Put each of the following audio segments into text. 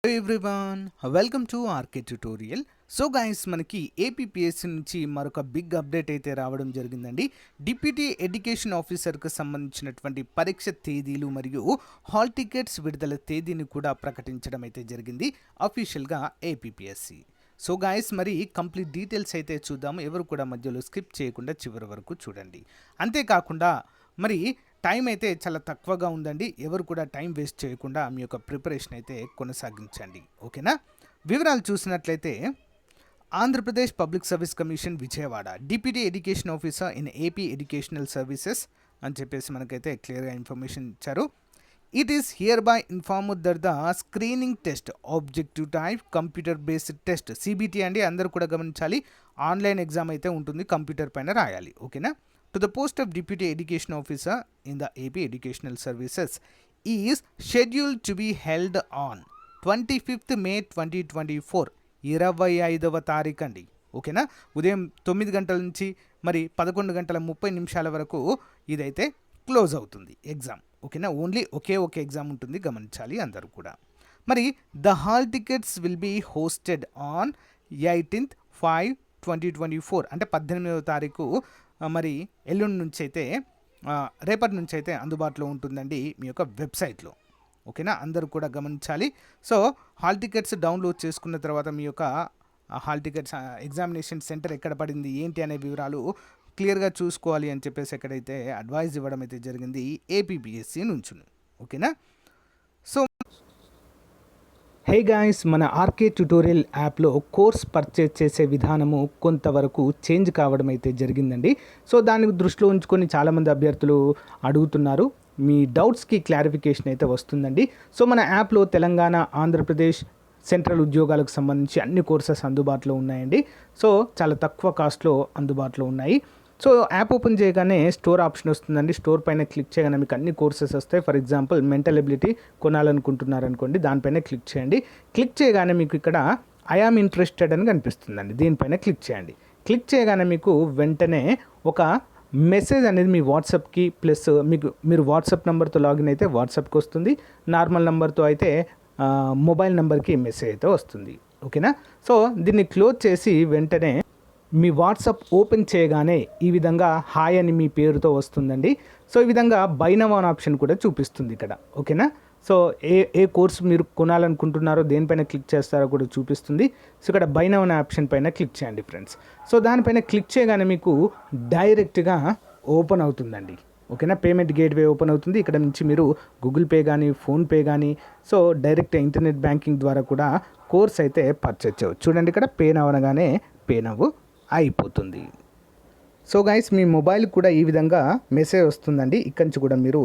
Hello everyone, welcome to RK tutorial. So guys, మనకి APPSC నుంచి మరొక బిగ్ అప్డేట్ అయితే రావడం జరిగిందండి. డిప్యూటీ ఎడ్యుకేషన్ ఆఫీసర్కు సంబంధించినటువంటి పరీక్ష తేదీలు మరియు హాల్ టికెట్స్ విడుదల తేదీని కూడా ప్రకటించడం అయితే జరిగింది అఫీషియల్గా ఏపీపీఎస్సీ. సో గాయస్, మరి కంప్లీట్ డీటెయిల్స్ అయితే చూద్దాము. ఎవరు కూడా మధ్యలో స్కిప్ చేయకుండా చివరి వరకు చూడండి. అంతేకాకుండా మరి టైం అయితే చాలా తక్కువగా ఉందండి. ఎవరు కూడా టైం వేస్ట్ చేయకుండా మీ యొక్క ప్రిపరేషన్ అయితే కొనసాగించండి, ఓకేనా? వివరాలు చూసినట్లయితే Andhra Pradesh public service commission Vijayawada deputy education officer in AP educational services అని చెప్పేసి మనకైతే క్లియర్గా ఇన్ఫర్మేషన్ ఇచ్చారు. It is here by informed that the screening test objective type computer based test CBT అండి, అందరూ కూడా గమనించాలి. ఆన్లైన్ ఎగ్జామ్ అయితే ఉంటుంది, కంప్యూటర్ పైన రాయాలి, ఓకేనా? To the post of Deputy Education Officer in the AP Educational Services is scheduled to be held on 25th May 2024, 25వ తారీఖు అండి, ఓకేనా? ఉదయం 9 గంటల నుంచి మరి 11 గంటల 30 నిమిషాల వరకు ఇదైతే క్లోజ్ అవుతుంది ఎగ్జామ్, ఓకేనా? ఓన్లీ ఒకే ఎగ్జామ్ ఉంటుంది, గమనించాలి అందరూ కూడా. మరి the hall tickets will be hosted on 18th 5 2024, అంటే 18వ తారీఖు మరి ఎల్లుండి నుంచి అయితే రేపటి నుంచి అయితే అందుబాటులో ఉంటుందండి మీ యొక్క వెబ్సైట్లో, ఓకేనా? అందరూ కూడా గమనించాలి. సో హాల్ టికెట్స్ డౌన్లోడ్ చేసుకున్న తర్వాత మీ యొక్క హాల్ టికెట్స్ ఎగ్జామినేషన్ సెంటర్ ఎక్కడ పడింది ఏంటి అనే వివరాలు క్లియర్గా చూసుకోవాలి అని చెప్పేసి ఎక్కడైతే అడ్వైజ్ ఇవ్వడం అయితే జరిగింది ఏపీపీఎస్సీ నుంచి, ఓకేనా? సో హే గాయ్స్, మన ఆర్కే ట్యుటోరియల్ యాప్లో కోర్స్ పర్చేజ్ చేసే విధానము కొంతవరకు చేంజ్ కావడం అయితే జరిగిందండి. సో దాన్ని దృష్టిలో ఉంచుకొని చాలామంది అభ్యర్థులు అడుగుతున్నారు. మీ డౌట్స్కి క్లారిఫికేషన్ అయితే వస్తుందండి. సో మన యాప్లో తెలంగాణ, ఆంధ్రప్రదేశ్ సెంట్రల్ ఉద్యోగాలకు సంబంధించి అన్ని కోర్సెస్ అందుబాటులో ఉన్నాయండి. సో చాలా తక్కువ కాస్ట్లో అందుబాటులో ఉన్నాయి. సో యాప్ ఓపెన్ చేయగానే స్టోర్ ఆప్షన్ వస్తుందండి. స్టోర్ పైన క్లిక్ చేయగానే మీకు అన్ని కోర్సెస్ వస్తాయి. ఫర్ ఎగ్జాంపుల్ మెంటల్ ఎబిలిటీ కొనాలనుకుంటున్నారనుకోండి, దానిపైన క్లిక్ చేయండి. క్లిక్ చేయగానే మీకు ఇక్కడ ఐ ఆమ్ ఇంట్రెస్టెడ్ అని కనిపిస్తుందండి, దీనిపైన క్లిక్ చేయండి. క్లిక్ చేయగానే మీకు వెంటనే ఒక మెసేజ్ అనేది మీ వాట్సాప్కి ప్లస్ మీరు వాట్సాప్ నెంబర్తో లాగిన్ అయితే వాట్సాప్కి వస్తుంది. నార్మల్ నెంబర్తో అయితే మొబైల్ నెంబర్కి మెసేజ్ అయితే వస్తుంది, ఓకేనా? సో దీన్ని క్లోజ్ చేసి వెంటనే మీ వాట్సాప్ ఓపెన్ చేయగానే ఈ విధంగా హాయ్ అని మీ పేరుతో వస్తుందండి. సో ఈ విధంగా బై నౌ అనే ఆప్షన్ కూడా చూపిస్తుంది ఇక్కడ, ఓకేనా? సో ఏ కోర్స్ మీరు కొనాలనుకుంటున్నారో దేనిపైన క్లిక్ చేస్తారో కూడా చూపిస్తుంది. సో ఇక్కడ బై నౌ అనే ఆప్షన్ పైన క్లిక్ చేయండి ఫ్రెండ్స్. సో దానిపైన క్లిక్ చేయగానే మీకు డైరెక్ట్గా ఓపెన్ అవుతుందండి, ఓకేనా? పేమెంట్ గేట్వే ఓపెన్ అవుతుంది. ఇక్కడ నుంచి మీరు గూగుల్ పే కానీ ఫోన్పే కానీ సో డైరెక్ట్ ఇంటర్నెట్ బ్యాంకింగ్ ద్వారా కూడా కోర్స్ అయితే పర్చేజ్ చేయవచ్చు. చూడండి, ఇక్కడ పే నౌ అనగానే పే నౌ అయిపోతుంది. సో గైస్, మీ మొబైల్ కూడా ఈ విధంగా మెసేజ్ వస్తుందండి. ఇక్కడి నుంచి కూడా మీరు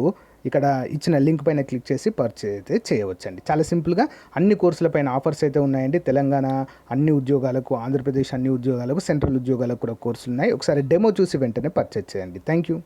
ఇక్కడ ఇచ్చిన లింక్ పైన క్లిక్ చేసి పర్చేజ్ అయితే చేయవచ్చండి. చాలా సింపుల్గా అన్ని కోర్సుల పైన ఆఫర్స్ అయితే ఉన్నాయండి. తెలంగాణ అన్ని ఉద్యోగాలకు, ఆంధ్రప్రదేశ్ అన్ని ఉద్యోగాలకు, సెంట్రల్ ఉద్యోగాలకు కూడా కోర్సులు ఉన్నాయి. ఒకసారి డెమో చూసి వెంటనే పర్చేజ్ చేయండి. Thank you.